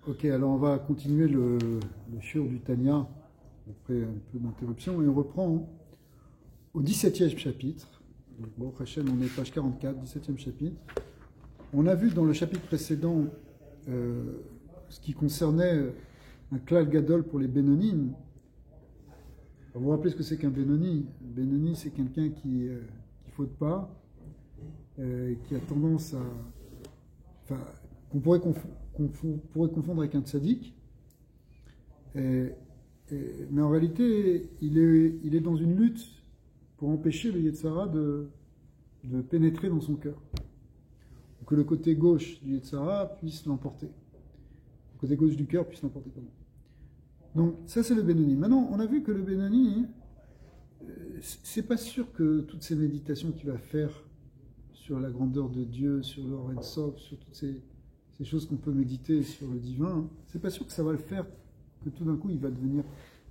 Ok, alors on va continuer le shiur du Tanya, après un peu d'interruption, et on reprend au 17e chapitre. Donc, bon, Hachem, on est page 44, 17e chapitre. On a vu dans le chapitre précédent ce qui concernait un klal gadol pour les Bénonim. Vous vous rappelez ce que c'est qu'un Bénoni? Un Bénoni, c'est quelqu'un qui ne faute pas, qui a tendance à... Enfin, qu'on pourrait confondre avec un tzaddik. Mais en réalité, il est dans une lutte pour empêcher le Yetzara de pénétrer dans son cœur. Que le côté gauche du Yetzara puisse l'emporter. Le côté gauche du cœur puisse l'emporter. Donc ça c'est le Bénoni. Maintenant, on a vu que le Bénoni, c'est pas sûr que toutes ces méditations qu'il va faire sur la grandeur de Dieu, sur le Or Sof, sur toutes ces choses qu'on peut méditer sur le divin, c'est pas sûr que ça va le faire, que tout d'un coup il va devenir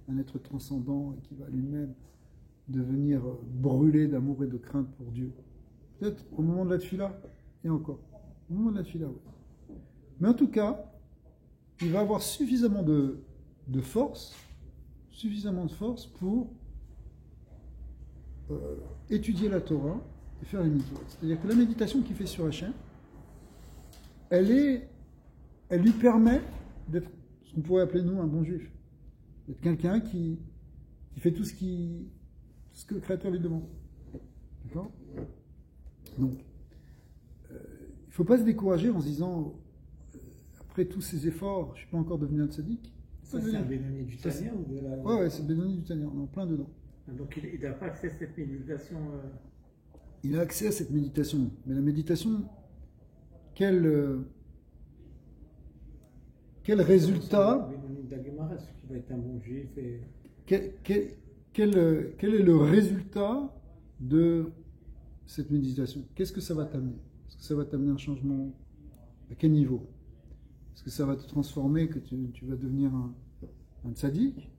un être transcendant et qu'il va lui-même devenir brûlé d'amour et de crainte pour Dieu. Peut-être au moment de la tefila, et encore. Au moment de la tefila, oui. Mais en tout cas, il va avoir suffisamment de force pour étudier la Torah et faire les mitzvot. C'est-à-dire que la méditation qu'il fait sur Hachem, elle lui permet d'être ce qu'on pourrait appeler nous un bon juif. D'être quelqu'un qui fait tout ce que le Créateur lui demande. D'accord? Donc, il ne faut pas se décourager en se disant, après tous ces efforts, je ne suis pas encore devenu un tzaddik. Ça, c'est un Bénoni du Tanya ou de la... Ouais, c'est Bénoni du Tanya, on est en plein dedans. Donc il n'a pas accès à cette méditation Il a accès à cette méditation, mais la méditation, quel résultat... Bénoni d'Aguemara, ce qui va être un bon juif et... Quel est le résultat de cette méditation? Qu'est-ce que ça va t'amener? Est-ce que ça va t'amener un changement? À quel niveau? Est-ce que ça va te transformer, que tu vas devenir un tzaddik?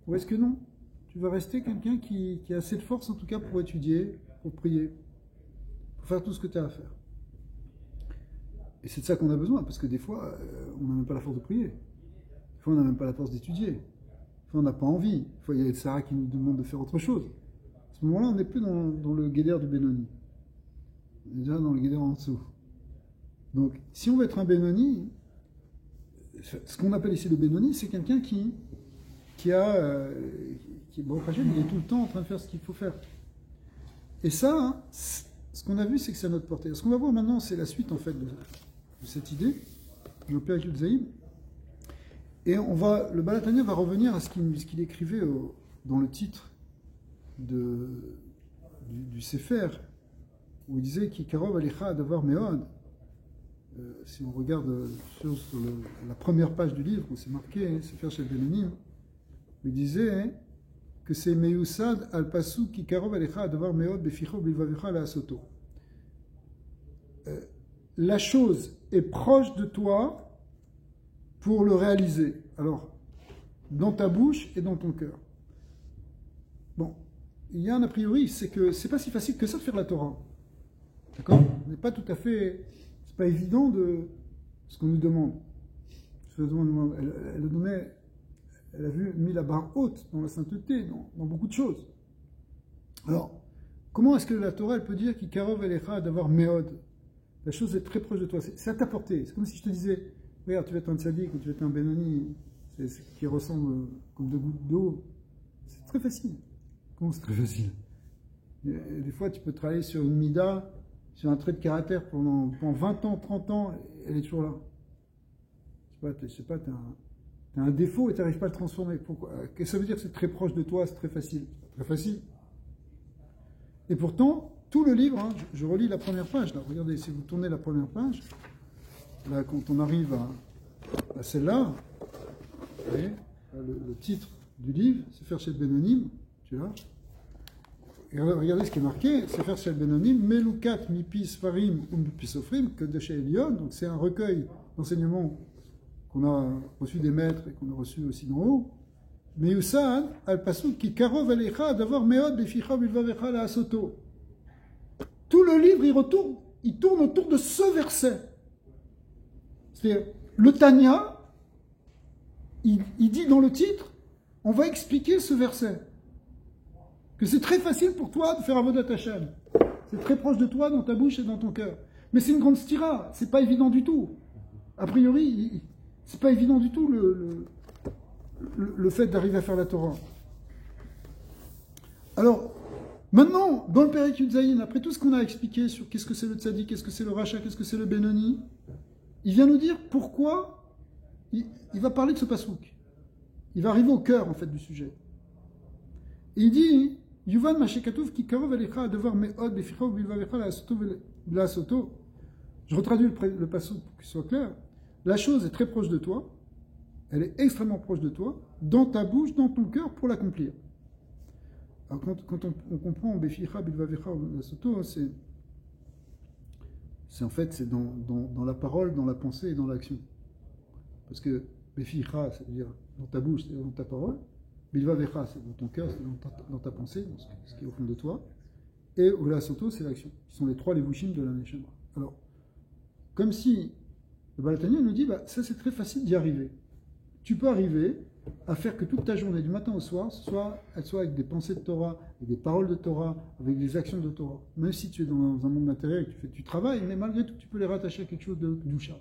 Ou est-ce que non? Tu vas rester quelqu'un qui a assez de force, en tout cas, pour étudier, pour prier, pour faire tout ce que tu as à faire. Et c'est de ça qu'on a besoin, parce que des fois, on n'a même pas la force de prier. Des fois, on n'a même pas la force d'étudier. Des fois, on n'a pas envie. Des fois, il y a Sarah qui nous demande de faire autre chose. À ce moment-là, on n'est plus dans le guédère du Bénoni. On est déjà dans le guédère en dessous. Donc, si on veut être un Bénoni, ce qu'on appelle ici le Bénoni, c'est quelqu'un qui il est tout le temps en train de faire ce qu'il faut faire. Et ça, ce qu'on a vu, c'est que c'est à notre portée. Ce qu'on va voir maintenant, c'est la suite en fait de cette idée, le Père Yudzaïm. Et le Baal HaTanya va revenir à ce qu'il écrivait dans le titre du Sefer, où il disait Ki karov alecha adavar meod. Si on regarde sur la première page du livre, où c'est marqué, Sefer Shel Bénonim, il disait que c'est Meyusad al-Pasuk Ki karov alecha adavar meod beficho bilvavecha la asoto. La chose est proche de toi pour le réaliser. Alors, dans ta bouche et dans ton cœur. Bon, il y a un a priori, c'est que c'est pas si facile que ça de faire la Torah. D'accord? On n'est pas tout à fait... C'est pas évident de ce qu'on nous demande. Elle a mis la barre haute dans la sainteté, dans beaucoup de choses. Alors, comment est-ce que la Torah elle peut dire qu'il karov elecha d'avoir meod? La chose est très proche de toi, c'est à ta portée. C'est comme si je te disais, regarde, tu vas être un tzaddik ou tu vas être un Bénoni, qui ressemble comme deux gouttes d'eau. C'est très facile. Comment c'est très facile? Des fois, tu peux travailler sur une mida, sur un trait de caractère pendant 20 ans, 30 ans, elle est toujours là. Je sais pas, tu as un défaut et tu n'arrives pas à le transformer. Pourquoi? Qu'est-ce que ça veut dire que c'est très proche de toi, c'est très facile? Très facile. Et pourtant, tout le livre, hein, je relis la première page, là. Regardez, si vous tournez la première page, là, quand on arrive à celle-là, vous voyez, le titre du livre, Sefer Shel Bénonim, tu l'as. Et regardez ce qui est marqué, Sefer Shel Bénonim, Melukat mipi sfarim ou mipi sofrim, que de chez Elion, donc c'est un recueil d'enseignements qu'on a reçu des maîtres et qu'on a reçu aussi d'en haut. Meyusad al-pasuk ki karov alecha d'avoir meod beficha bilvavecha la asoto. Tout le livre, il tourne autour de ce verset. C'est-à-dire, le Tanya, il dit dans le titre, on va expliquer ce verset. Que c'est très facile pour toi de faire Avodat Hashem. C'est très proche de toi, dans ta bouche et dans ton cœur. Mais c'est une grande stira, c'est pas évident du tout. A priori, c'est pas évident du tout le fait d'arriver à faire la Torah. Alors, maintenant, dans le Perek Yud-Zayin, après tout ce qu'on a expliqué sur qu'est-ce que c'est le Tzadi, qu'est-ce que c'est le Racha, qu'est-ce que c'est le Benoni, il vient nous dire pourquoi il va parler de ce pasouk. Il va arriver au cœur, en fait, du sujet. Et il dit, Yuvan Mashekatouf ki karov alecha à devoir me'od beficha ou bilvavecha la soto. Je retraduis le pasouk pour qu'il soit clair. La chose est très proche de toi, elle est extrêmement proche de toi, dans ta bouche, dans ton cœur, pour l'accomplir. Alors quand on comprend beficha bilvavecha la soto, c'est en fait c'est dans la parole, dans la pensée et dans l'action. Parce que beficha, c'est-à-dire dans ta bouche, c'est-à-dire dans ta parole. Bilvavecha, c'est dans ton cœur, c'est dans ta pensée, dans ce qui est au fond de toi. Et Ola Soto, c'est l'action. Ce sont les trois levushim de la Neshama. Alors, comme si le Baal HaTanya nous dit, ça c'est très facile d'y arriver. Tu peux arriver à faire que toute ta journée, du matin au soir, elle soit avec des pensées de Torah, avec des paroles de Torah, avec des actions de Torah. Même si tu es dans un monde matériel et que tu travailles, mais malgré tout, tu peux les rattacher à quelque chose de Kedusha.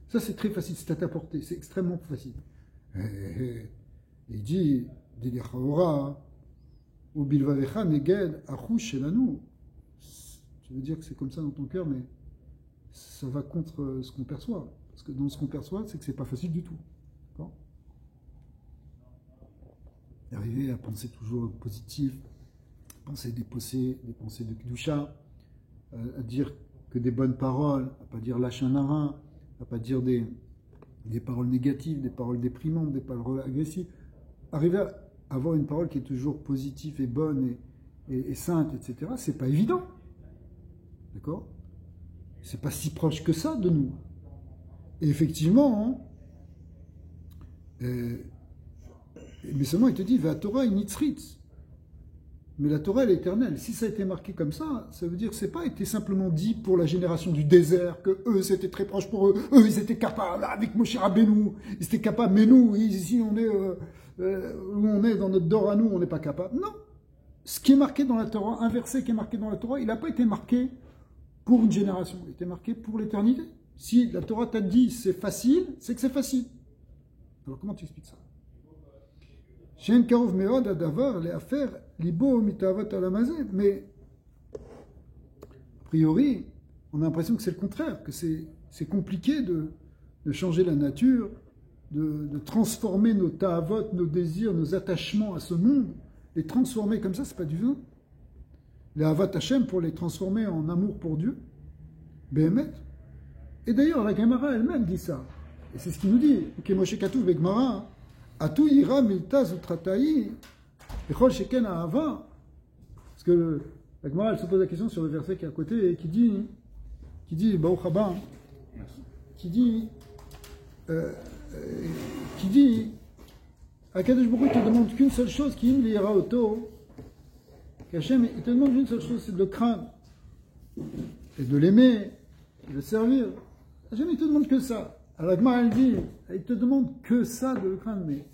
Ça c'est très facile, c'est à ta portée, c'est extrêmement facile. Il dit, ou bilvavecha neged achouch shelanu. Tu veux dire que c'est comme ça dans ton cœur, mais ça va contre ce qu'on perçoit. Parce que dans ce qu'on perçoit, c'est que c'est pas facile du tout. D'accord ? Arriver à penser toujours positif, penser des pensées de Kedusha, à dire que des bonnes paroles, à pas dire lachon hara, à pas dire des paroles négatives, des paroles déprimantes, des paroles agressives. Arriver à avoir une parole qui est toujours positive et bonne et sainte, etc., c'est pas évident. D'accord ? C'est pas si proche que ça de nous. Et effectivement, mais seulement il te dit, va Torah initzritz. Mais la Torah, elle est éternelle. Si ça a été marqué comme ça veut dire que c'est pas été simplement dit pour la génération du désert, que eux, c'était très proche pour eux. Eux, ils étaient capables, avec Moshe Rabbeinu, ils étaient capables, mais nous, ici, on est, où on est dans notre dor à nous, on n'est pas capable. Non. Ce qui est marqué dans la Torah, un verset qui est marqué dans la Torah, il n'a pas été marqué pour une génération, il a été marqué pour l'éternité. Si la Torah t'a dit c'est facile, c'est que c'est facile. Alors comment tu expliques ça ? Mais, a priori, on a l'impression que c'est le contraire, que c'est compliqué de changer la nature, de transformer nos ta'avot, nos désirs, nos attachements à ce monde, les transformer comme ça, c'est pas du vin. Les avat Hashem, pour les transformer en amour pour Dieu, Behemet. Et d'ailleurs, la Gemara elle-même dit ça. Et c'est ce qu'il nous dit. Moshe Katouf Begmara, Atu ira miltaz utratai, echol sheken ahava. Parce que la Gemara, elle se pose la question sur le verset qui est à côté et qui dit, Baruch haba, qui dit, Akadosh Baruch Hu te demande qu'une seule chose, qui im lira auto, qu'Hachem, il te demande une seule chose, c'est de le craindre, et de l'aimer, et de le servir. Hachem, il te demande que ça. Alors la Gemara, elle dit, il te demande que ça, de le craindre, mais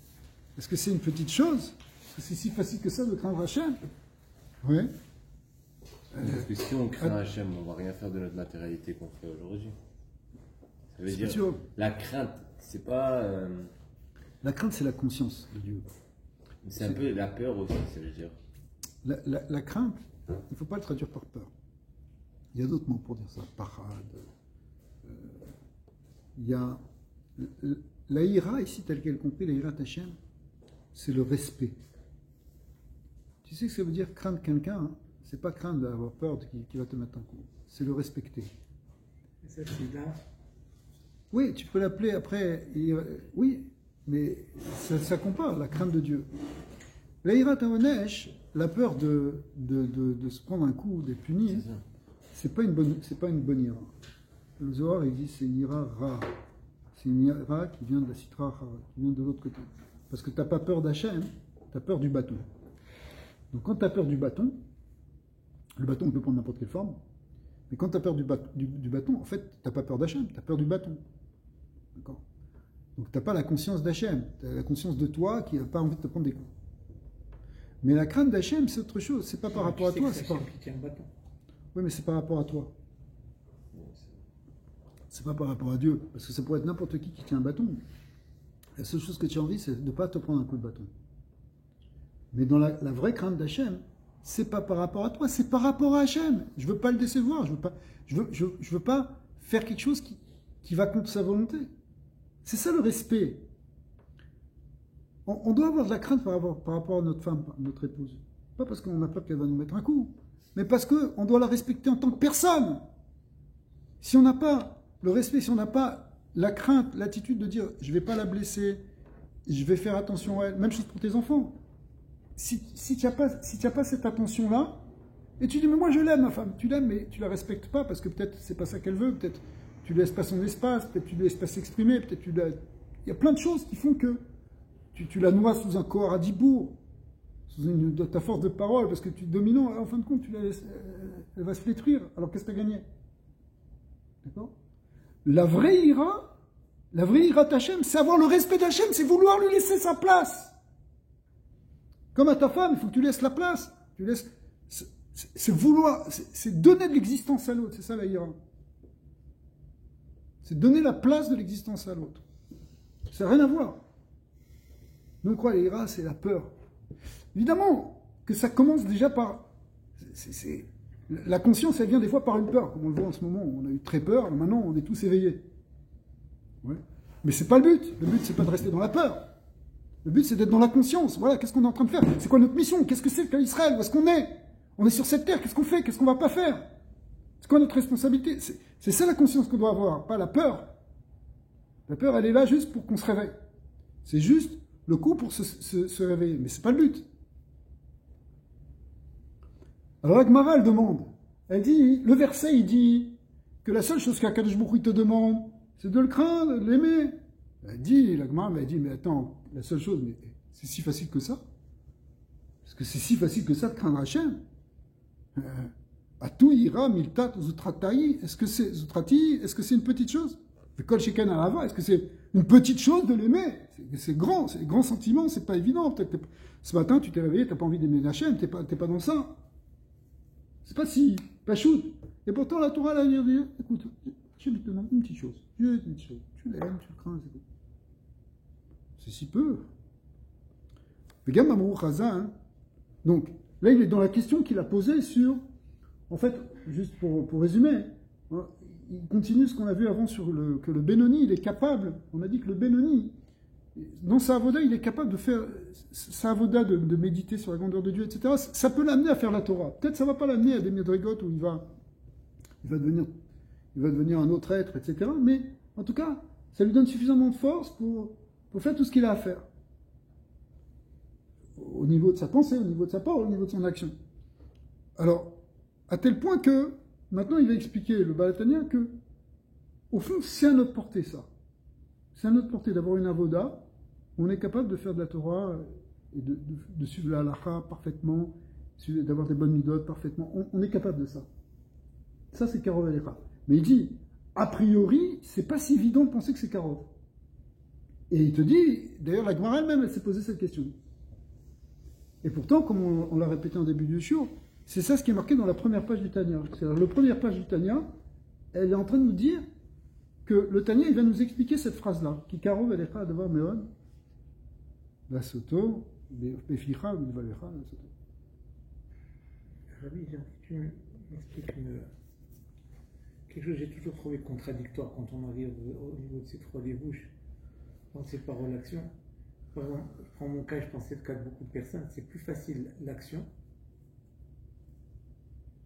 est-ce que c'est une petite chose ? Est-ce que c'est si facile que ça de craindre Hachem ? Oui. Parce que si on craint Hachem, on va rien faire de notre matérialité qu'on fait aujourd'hui. Ça veut dire, sûr. La crainte, c'est pas... La crainte, c'est la conscience de Dieu. C'est un peu la peur aussi, ça veut dire. La crainte, il ne faut pas le traduire par peur. Il y a d'autres mots pour dire ça. Parade. Il y a... La ira, ici, telle qu'elle est comprise, la ira Hachem, c'est le respect. Tu sais ce que ça veut dire craindre quelqu'un, hein? C'est pas craindre d'avoir peur qu'il va te mettre un coup. C'est le respecter. Et cette là Oui, tu peux l'appeler après. Oui, mais ça compare la crainte de Dieu. La ira taonesh, la peur de se prendre un coup, d'être puni, c'est pas une bonne ira. Le Zohar, il dit c'est une ira rare. C'est une ira qui vient de la citra rare, qui vient de l'autre côté. Parce que tu n'as pas peur d'Hachem, tu as peur du bâton. Donc quand tu as peur du bâton, le bâton on peut prendre n'importe quelle forme, mais quand tu as peur du bâton, en fait, tu n'as pas peur d'Hachem, tu as peur du bâton. D'accord ? Donc tu n'as pas la conscience d'Hachem, tu as la conscience de toi qui n'a pas envie de te prendre des coups. Mais la crainte d'Hachem, c'est autre chose, c'est pas par rapport à toi. C'est Hachem qui tient le bâton. Oui, mais c'est par rapport à toi. C'est pas par rapport à Dieu, parce que ça pourrait être n'importe qui tient un bâton. La seule chose que tu as envie, c'est de ne pas te prendre un coup de bâton. Mais dans la vraie crainte d'Hachem, c'est pas par rapport à toi, c'est par rapport à Hachem. Je veux pas le décevoir, je veux pas faire quelque chose qui va contre sa volonté. C'est ça le respect. On doit avoir de la crainte par rapport à notre femme, à notre épouse. Pas parce qu'on a peur qu'elle va nous mettre un coup, mais parce qu'on doit la respecter en tant que personne. Si on n'a pas le respect, si on n'a pas la crainte, l'attitude de dire je ne vais pas la blesser, je vais faire attention à elle, même chose pour tes enfants. Si tu n'as pas cette attention-là, et tu dis mais moi je l'aime ma femme, tu l'aimes mais tu ne la respectes pas parce que peut-être c'est pas ça qu'elle veut, peut-être tu ne laisses pas son espace, peut-être tu ne laisses pas s'exprimer, peut-être il y a plein de choses qui font que tu la noies sous un corps à dibourg, sous ta force de parole, parce que tu es dominant, en fin de compte tu la laisses, elle va se flétrir, alors qu'est-ce que tu as gagné? D'accord? La vraie ira d'Hachem, c'est avoir le respect d'Hachem, c'est vouloir lui laisser sa place. Comme à ta femme, il faut que tu laisses la place. C'est vouloir, c'est donner de l'existence à l'autre, c'est ça la ira. C'est donner la place de l'existence à l'autre. Ça n'a rien à voir. Donc quoi, la ira, c'est la peur. Évidemment que ça commence déjà par... La conscience, elle vient des fois par une peur, comme on le voit en ce moment. On a eu très peur, maintenant on est tous éveillés. Ouais. Mais c'est pas le but. Le but, c'est pas de rester dans la peur. Le but, c'est d'être dans la conscience. Voilà, qu'est-ce qu'on est en train de faire? C'est quoi notre mission? Qu'est-ce que c'est qu'à Israël? Où est-ce qu'on est? On est sur cette terre, qu'est-ce qu'on fait? Qu'est-ce qu'on va pas faire? C'est quoi notre responsabilité? C'est ça la conscience qu'on doit avoir, pas la peur. La peur, elle est là juste pour qu'on se réveille. C'est juste le coup pour se réveiller, mais c'est pas le but. Alors la Gemara, elle demande, elle dit, le verset, il dit que la seule chose qu'Akadosh Baruch Hu te demande, c'est de le craindre, de l'aimer. Elle dit, la Gemara, elle dit, mais attends, la seule chose, mais c'est si facile que ça? Est-ce que c'est si facile que ça de craindre Hachem? Atou ira miltat zutratai, est-ce que c'est zutrati, est-ce que c'est une petite chose? Kol sheken alava, est-ce que c'est une petite chose de l'aimer? C'est grand, c'est grand sentiment, c'est pas évident. Peut-être ce matin, tu t'es réveillé, t'as pas envie d'aimer Hachem, t'es pas dans ça. C'est pas si, pas shoot. Et pourtant, la Torah, elle a dit, écoute, je te demande une petite chose. Une petite chose. Tu l'aimes, tu le crains, c'est tout. C'est si peu. Donc, là, il est dans la question qu'il a posée sur, en fait, juste pour résumer, hein, il continue ce qu'on a vu avant sur que le Benoni, il est capable, on a dit que le Benoni, dans sa avoda, il est capable de faire sa avoda, de méditer sur la grandeur de Dieu, etc. Ça peut l'amener à faire la Torah. Peut-être ça ne va pas l'amener à des médrigotes où il va devenir un autre être, etc. Mais en tout cas, ça lui donne suffisamment de force pour faire tout ce qu'il a à faire. Au niveau de sa pensée, au niveau de sa parole, au niveau de son action. Alors, à tel point que, maintenant il va expliquer, le Baal HaTanya, que, au fond, c'est à notre portée ça. C'est à notre portée d'avoir une avoda, où on est capable de faire de la Torah et de suivre la halacha parfaitement, d'avoir des bonnes midotes parfaitement. On est capable de ça. Ça, c'est Karov Alecha. Mais il dit, a priori, c'est pas si évident de penser que c'est Karov. Et il te dit, d'ailleurs, la Gemara elle-même, elle s'est posé cette question. Et pourtant, comme on l'a répété en début du shiur, c'est ça ce qui est marqué dans la première page du Tanya. C'est-à-dire, la première page du Tanya, elle est en train de nous dire que le Tanya, il va nous expliquer cette phrase-là. Ki karov elecha adavar meod, lasoto, beficha, vivalecha, lasoto. Rabbi, j'aimerais que tu m'expliques quelque chose que j'ai toujours trouvé contradictoire quand on arrive au niveau de ces trois débouches, dans ces paroles-actions. Par exemple, je prends mon cas, je pense que c'est le cas de beaucoup de personnes, c'est plus facile l'action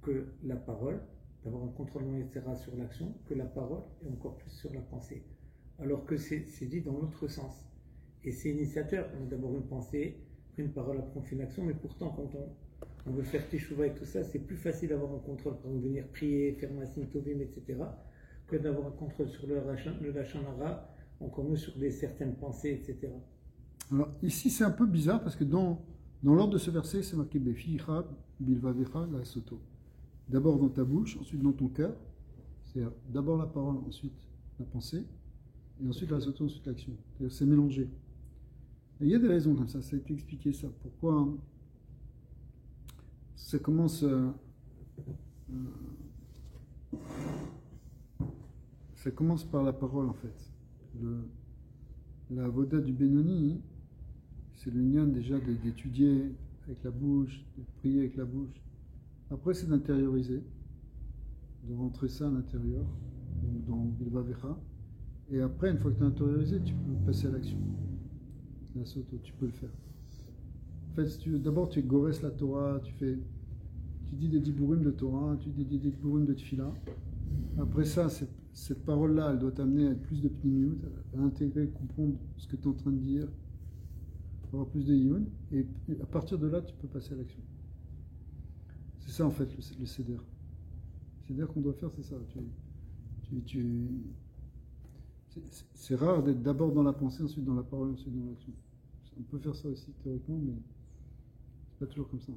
que la parole, d'avoir un contrôle etc. sur l'action, que la parole et encore plus sur la pensée. Alors que c'est dit dans l'autre sens. Et c'est initiateur. On a d'abord une pensée, puis une parole, après on fait une action, mais pourtant quand on veut faire teshuva et tout ça, c'est plus facile d'avoir un contrôle, par exemple venir prier, faire masim tovim, etc., que d'avoir un contrôle sur le lachon hara, encore mieux sur certaines pensées, etc. Alors ici c'est un peu bizarre parce que dans l'ordre de ce verset, c'est marqué Beficha, Bilvavecha, la Soto. D'abord dans ta bouche, ensuite dans ton cœur, c'est-à-dire d'abord la parole, ensuite la pensée. et ensuite la soto, ensuite l'action. C'est-à-dire c'est mélangé. Et il y a des raisons comme ça a été expliqué ça. Pourquoi ça commence ça commence par la parole en fait. La voda du Benoni, c'est le lien déjà d'étudier avec la bouche, de prier avec la bouche. Après, c'est d'intérioriser, de rentrer ça à l'intérieur, dans Bilva Vecha. Et après, une fois que tu as intériorisé, tu peux passer à l'action. La soto, tu peux le faire. En fait, d'abord, tu gores la Torah, tu dis des diburim de Torah, tu dis des diburim de Tfila. Après ça, cette parole-là, elle doit t'amener à être plus de pnimiut, à intégrer, comprendre ce que tu es en train de dire, avoir plus de yun, et à partir de là, tu peux passer à l'action. C'est ça en fait le seder. Le seder qu'on doit faire, c'est ça. C'est rare d'être d'abord dans la pensée, ensuite dans la parole, ensuite dans l'action. On peut faire ça aussi théoriquement, mais c'est pas toujours comme ça.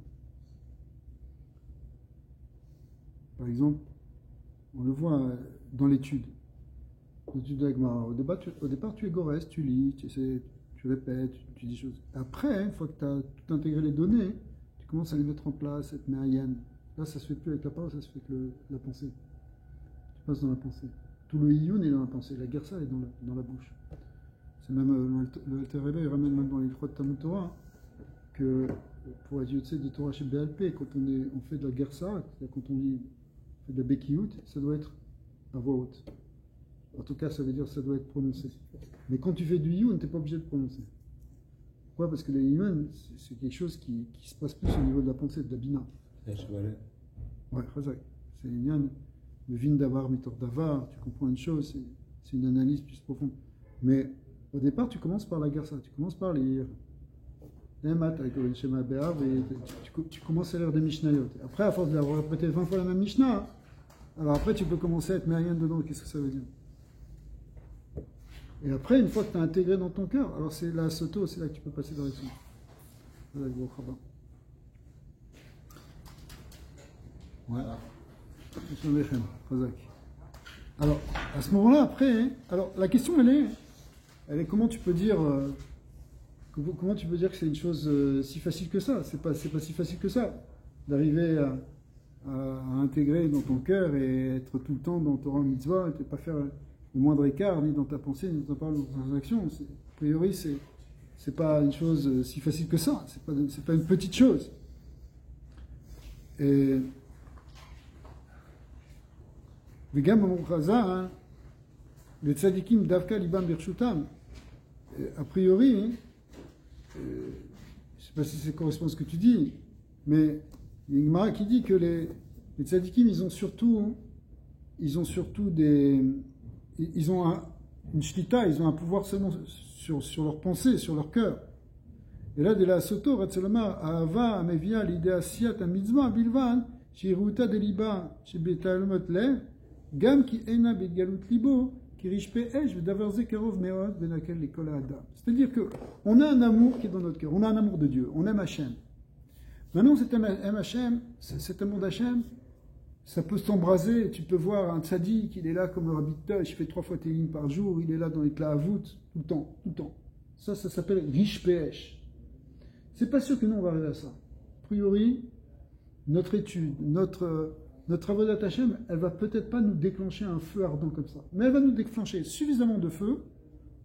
Par exemple, on le voit dans l'étude de la Gemara. Au départ, tu es gorès, tu lis, tu répètes, tu dis des choses. Après, une fois que tu as tout intégré les données, tu commences à les mettre en place, être méayenne. Là, ça se fait plus avec la parole, ça se fait avec la pensée. Tu passes dans la pensée. Tout le iyun est dans la pensée, la gersa est dans la bouche. C'est même le Alter Rebbe, il ramène même dans les trois de Talmud Torah que pour être yotse de Torah chez BLP, quand on fait de la gersa, c'est-à-dire quand on fait de la bekiout, ça doit être à voix haute. En tout cas, ça veut dire que ça doit être prononcé. Mais quand tu fais du iyun, tu n'es pas obligé de prononcer. Pourquoi? Parce que le iyun, c'est quelque chose qui se passe plus au niveau de la pensée, de la bina. Ouais, chazak. C'est une le vin d'avar, mitor d'avar, tu comprends une chose, c'est une analyse plus profonde. Mais au départ, tu commences par la gersa, tu commences par lire. Tu commences à lire des Mishnayot. Après, à force de l'avoir répété 20 fois la même Mishnah, alors après, tu peux commencer à être mérien dedans. Qu'est-ce que ça veut dire? Et après, une fois que tu as intégré dans ton cœur, alors c'est la soto, c'est là que tu peux passer dans l'action. Voilà. Alors, à ce moment-là, après, alors la question, elle est comment tu peux dire que c'est une chose si facile que ça? C'est pas si facile que ça d'arriver à intégrer dans ton cœur et être tout le temps dans Torah mitzvah et ne pas faire le moindre écart ni dans ta pensée ni dans ta parole, dans ta action. A priori, c'est pas une chose si facile que ça. C'est pas une petite chose. Et וגם אמרו חז"ל, לצדיקים דווקא ליבם ברשותם. A priori, je ne sais pas si ça correspond à ce que tu dis, mais il y a une Gemara qui dit que les tzadikim, ils ont surtout une shlita, ils ont un pouvoir seulement sur leur pensée, sur leur cœur. Et là, de la soto, Ratzelama, Ahava, Amevia, l'idée Asiyat, Mitzvah, Bilvan, Shiruta de Liba, Shibetalmot Lev, Gam qui ena begalut libo, qui riche pe'esh, vedavarze karov meod, benakel l'école adam. C'est-à-dire qu'on a un amour qui est dans notre cœur, on a un amour de Dieu, on aime Hachem. Maintenant, cet amour d'Hachem, ça peut s'embraser. Tu peux voir un tzaddik, il est là comme le Rabbi Tosh, il fait 3 fois Télim par jour, il est là dans les Klahavut, tout le temps. Ça s'appelle riche pe'esh. C'est pas sûr que nous, on va arriver à ça. A priori, notre étude, notre avodat Hashem, elle va peut-être pas nous déclencher un feu ardent comme ça, mais elle va nous déclencher suffisamment de feu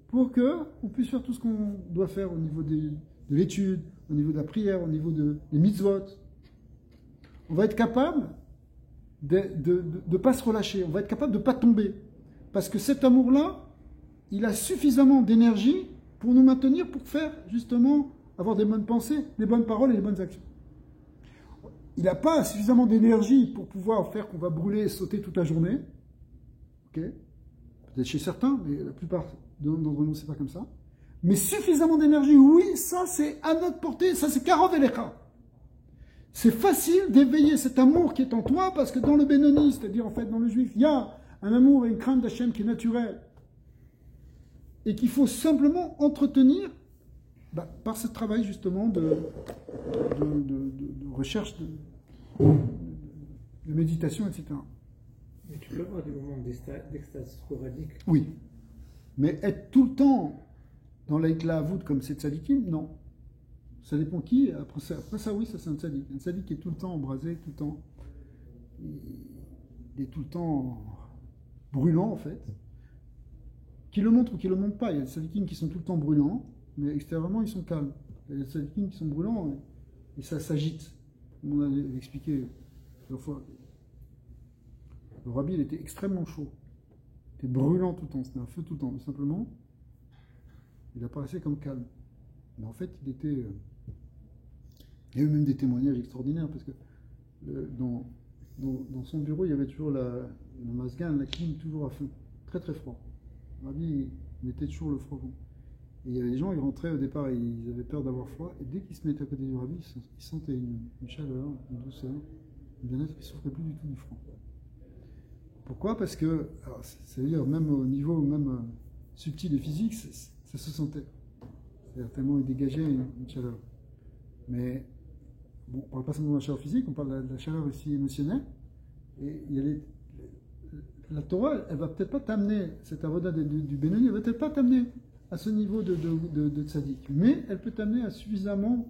pour qu'on puisse faire tout ce qu'on doit faire au niveau de l'étude, au niveau de la prière, au niveau des mitzvot. On va être capable de pas se relâcher, on va être capable de pas tomber, parce que cet amour-là, il a suffisamment d'énergie pour nous maintenir, pour faire justement avoir des bonnes pensées, des bonnes paroles et des bonnes actions. Il n'a pas suffisamment d'énergie pour pouvoir faire qu'on va brûler et sauter toute la journée. Ok, peut-être chez certains, mais la plupart d'entre nous, c'est pas comme ça. Mais suffisamment d'énergie, oui, ça c'est à notre portée, ça c'est Karov Elecha. C'est facile d'éveiller cet amour qui est en toi, parce que dans le Benoni, c'est-à-dire en fait dans le juif, il y a un amour et une crainte d'Hachem qui est naturel, et qu'il faut simplement entretenir par ce travail justement de recherche, de méditation, etc. Mais tu peux avoir des moments d'extase sporadique. Oui. Mais être tout le temps dans l'Aïtla-Avoud comme c'est tzadikim, non. Ça dépend qui. Après ça, oui, ça c'est un tzadik. Un tzadik qui est tout le temps embrasé, tout le temps. Il est tout le temps brûlant en fait. Qui le montre ou qui le montre pas. Il y a des tzadikim qui sont tout le temps brûlants, mais extérieurement ils sont calmes. Il y a des tzadikim qui sont brûlants et ça s'agite. Comme on a expliqué plusieurs fois. Le rabbi, il était extrêmement chaud. Il était brûlant tout le temps. C'était un feu tout le temps. Mais simplement, il apparaissait comme calme. Mais en fait, il était. Il y a eu même des témoignages extraordinaires parce que dans son bureau, il y avait toujours la masgan, la clim, toujours à fond. Très très froid. Le rabbi, il mettait toujours le froid. Et il y avait des gens, ils rentraient au départ et ils avaient peur d'avoir froid. Et dès qu'ils se mettaient à côté du rabbi, ils sentaient une chaleur, une douceur, un bien-être, ils ne souffraient plus du tout du froid. Pourquoi? Parce que, c'est-à-dire même au niveau même subtil et physique, ça se sentait. C'est-à-dire tellement il dégageait une chaleur. Mais bon, on ne parle pas seulement de la chaleur physique, on parle de la chaleur aussi émotionnelle. Et il y a la Torah, elle ne va peut-être pas t'amener, cette avoda du Benoni, elle ne va peut-être pas t'amener à ce niveau de tzaddik. Mais elle peut t'amener à suffisamment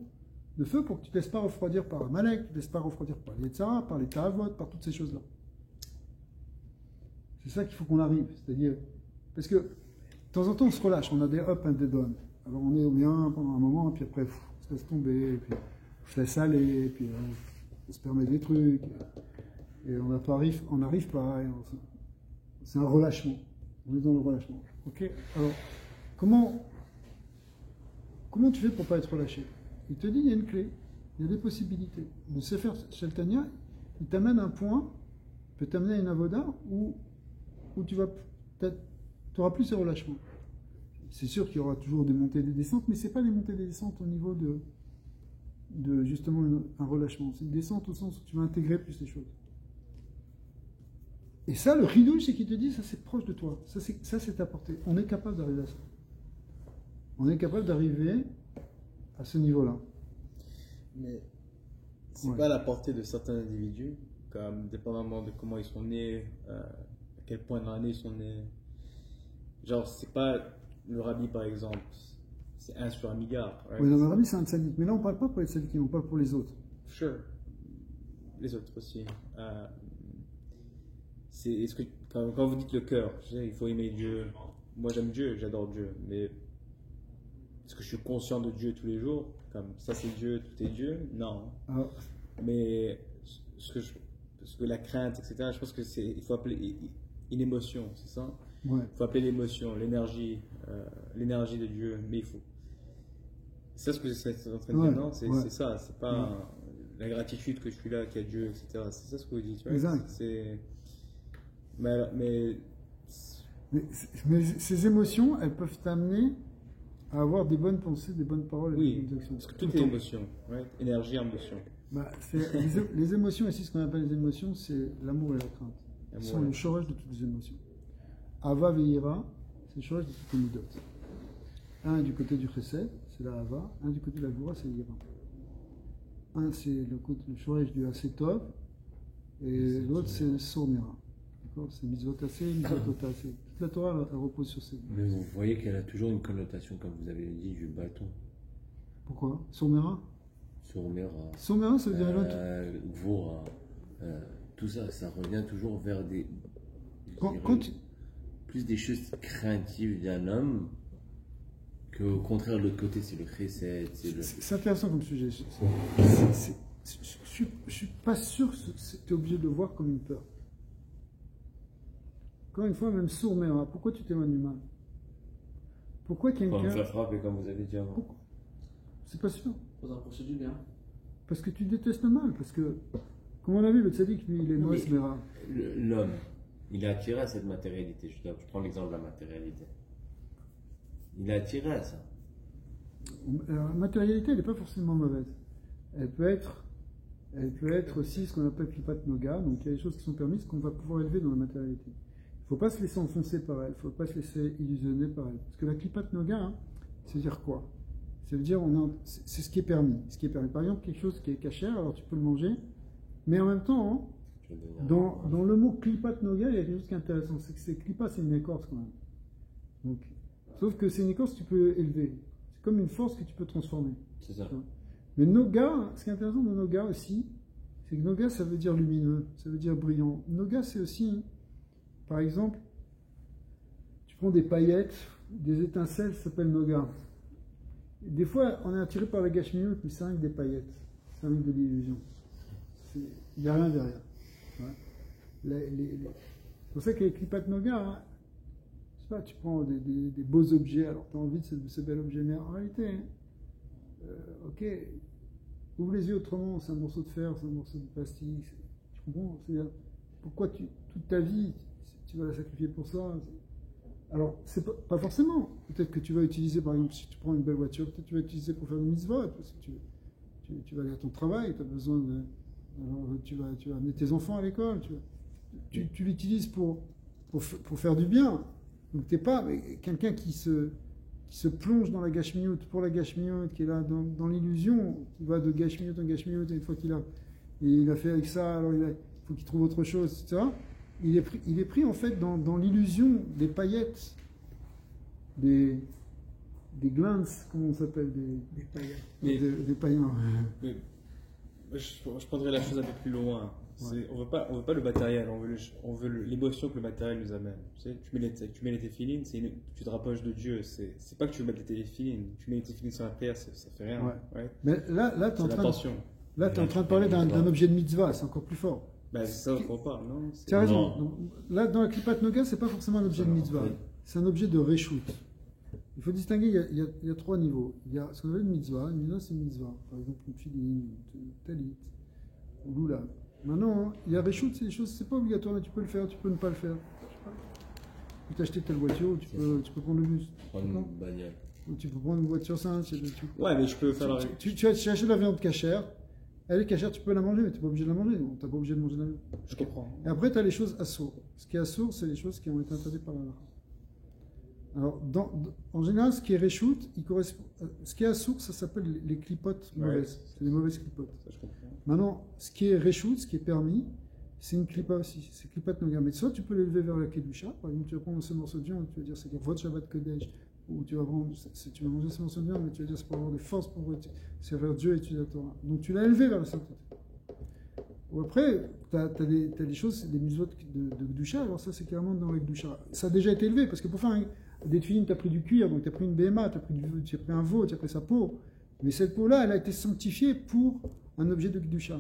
de feu pour que tu ne te laisses pas refroidir par Amalek, tu ne te laisses pas refroidir par les Yetzara, par les Ta'avot, par toutes ces choses-là. C'est ça qu'il faut qu'on arrive. C'est-à-dire, parce que de temps en temps, on se relâche, on a des up and des down. Alors on est au bien pendant un moment, et puis après, on se laisse tomber, et puis on se laisse aller, et puis on se permet des trucs, et on n'arrive pas, c'est un relâchement. On est dans le relâchement. Ok. Alors, comment tu fais pour ne pas être relâché? Il te dit, il y a une clé, il y a des possibilités. Le Sefer Sheltania, il t'amène à un point, peut t'amener à une avoda où tu vas peut-être, tu n'auras plus ces relâchements. C'est sûr qu'il y aura toujours des montées et des descentes, mais ce n'est pas des montées et des descentes au niveau de justement un relâchement. C'est une descente au sens où tu vas intégrer plus les choses. Et ça, le ridouche, c'est qu'il te dit, ça c'est proche de toi. Ça c'est ta portée. On est capable d'arriver à ça. On est capable d'arriver à ce niveau-là. Mais c'est pas la portée de certains individus, comme dépendamment de comment ils sont nés, à quel point dans l'année ils sont nés. Genre, c'est pas le rabbi par exemple, c'est 1 sur 1 milliard. Right? Oui, non, le rabbi c'est un tzaddik, mais là on ne parle pas pour les tzaddikim, on parle pour les autres. Sure. Les autres aussi. Est-ce que, quand vous dites le cœur, il faut aimer Dieu. Moi j'aime Dieu, j'adore Dieu, mais est-ce que je suis conscient de Dieu tous les jours? Comme ça c'est Dieu, tout est Dieu? Non. Alors, mais ce que la crainte, etc., je pense que il faut appeler une émotion, c'est ça? Ouais. Il faut appeler l'émotion, l'énergie de Dieu, mais il faut. C'est ça ce que c'est en train de dire, non? C'est ça, c'est pas la gratitude que je suis là, qu'il y a Dieu, etc. C'est ça ce que vous dites, right? Exact. Mais ces émotions, elles peuvent t'amener à avoir des bonnes pensées, des bonnes paroles, oui, des bonnes actions. Parce que tout est émotion, right? Énergie, émotion. Les émotions, ici, ce qu'on appelle les émotions, c'est l'amour et la crainte. Ce sont le chorage de toutes les émotions. Ava veira, c'est le chorage de toutes les midot. Un du côté du chesed, c'est la Ava. Un du côté de la Goura, c'est l'Ira. Un, c'est le chorage du Asetov. Et l'autre, c'est le Sourmira. C'est mitzvot assez, mitzvot assez. Toute la Torah, elle repose sur ces. Mais vous voyez qu'elle a toujours une connotation, comme vous avez dit, du bâton. Pourquoi? Sourmira? Sourmira, ça veut dire Gvora. Tout ça, ça revient toujours vers des. Plus des choses craintives d'un homme qu'au contraire, de l'autre côté, c'est le chesed. C'est intéressant comme sujet. Je ne suis pas sûr que tu es obligé de le voir comme une peur. Encore une fois, même sourd-mère, pourquoi tu t'éloignes du mal? Pourquoi quelqu'un. Comme ça frappe et comme vous avez dit avant. Pourquoi? C'est pas sûr. Pour se du bien. Parce que tu détestes le mal. Parce que, comme on a vu, le tzaddik, lui, il est noise mera. L'homme, il est attiré à cette matérialité. Je prends l'exemple de la matérialité. Il est attiré à ça. Alors, la matérialité, elle n'est pas forcément mauvaise. Elle peut être aussi ce qu'on appelle klipat noga. Donc, il y a des choses qui sont permises qu'on va pouvoir élever dans la matérialité. Il ne faut pas se laisser enfoncer par elle, il ne faut pas se laisser illusionner par elle. Parce que la klipat noga, c'est dire quoi? Ça veut dire, c'est ce qui est permis. Par exemple, quelque chose qui est cachère, alors tu peux le manger, mais en même temps, dans le mot klipat noga, il y a quelque chose qui est intéressant. C'est que klipa, c'est une écorce quand même. Donc, Sauf que c'est une écorce que tu peux élever. C'est comme une force que tu peux transformer. C'est ça. Mais Noga, ce qui est intéressant de Noga aussi, c'est que Noga, ça veut dire lumineux, ça veut dire brillant. Noga, c'est aussi, par exemple, tu prends des paillettes, des étincelles, ça s'appelle Noga. Des fois, on est attiré par la gâche-minute, mais c'est rien que des paillettes. C'est rien que de l'illusion. Il n'y a rien derrière. Ouais. C'est pour ça qu'avec Klipat Noga, hein, je sais pas, tu prends des beaux objets, alors tu as envie de ce bel objet, mais en réalité, ok, ouvre les yeux autrement, c'est un morceau de fer, c'est un morceau de plastique, tu comprends? C'est-à-dire, pourquoi toute ta vie, tu vas la sacrifier pour ça? Alors, c'est pas forcément. Peut-être que tu vas utiliser, par exemple, si tu prends une belle voiture, peut-être que tu vas l'utiliser pour faire une mitzvah, parce que tu vas aller à ton travail, tu as besoin de... Alors, tu vas amener tes enfants à l'école, tu l'utilises pour faire du bien. Donc, tu n'es pas quelqu'un qui se plonge dans la gâche-minute, pour la gâche-minute, qui est là dans l'illusion, qui va de gâche-minute en gâche-minute, et une fois qu'il a fait avec ça, alors il faut qu'il trouve autre chose, etc. Il est pris en fait dans l'illusion des paillettes, des glances, comment on s'appelle, Des paillettes. Des païens. Mais, je prendrais la chose un peu plus loin. Ouais. On veut pas le matériel, on veut l'émotion que le matériel nous amène. Tu sais, tu mets les téfilines, tu te rapproches de Dieu. C'est pas que tu veux mettre les téfilines, tu mets les téfilines sur la prière, ça fait rien. Ouais. Ouais. Mais là tu es en train de parler d'un objet de mitzvah, c'est encore plus fort. Ben, c'est ça qu'on parle, non? Tu as raison. Donc, là, dans la Klipat Noga, c'est pas forcément un objet de mitzvah, c'est un objet de reshoot. Il faut distinguer, il y a trois niveaux. Il y a ce qu'on appelle une mitzvah. Une mitzvah, c'est une mitzvah. Par exemple, une filine, une talit, ou lula. Maintenant, il y a reshoot, c'est des choses, c'est pas obligatoire, mais tu peux le faire, tu peux ne pas le faire. Tu peux t'acheter telle voiture, ou tu peux prendre le bus. Prendre une bagnole. Ou tu peux prendre une voiture sainte. Ouais, mais je peux faire tu achètes de la viande cachère. Elle est cachère, tu peux la manger, mais tu n'es pas obligé de la manger. Tu n'es pas obligé de manger la viande. Je comprends. Et après, tu as les choses assourdes. Ce qui est assourd, c'est les choses qui ont été interdites par la loi. Alors, en général, ce qui est reshoot, ce qui est assourd, ça s'appelle les clipotes mauvaises. C'est des mauvaises clipotes. Ça, je comprends. Maintenant, ce qui est reshoot, ce qui est permis, c'est une clipa aussi. C'est clipat noga. Mais soit tu peux l'élever vers la kedusha. Par exemple, tu vas prendre ce morceau de viande, tu vas dire c'est votre Shabbat Kodesh. Ou tu vas manger ce morceau de viande, mais tu vas dire c'est pour avoir des forces pour servir Dieu et étudier la Torah. Donc tu l'as élevé vers la sainteté. Ou après, tu as des choses, des mitzvot de Gdusha, alors ça c'est carrément dans la Gdusha. Ça a déjà été élevé, parce que pour faire des tefilines, tu as pris du cuir, donc tu as pris une BMA, tu as pris un veau, tu as pris sa peau. Mais cette peau-là, elle a été sanctifiée pour un objet de Gdusha.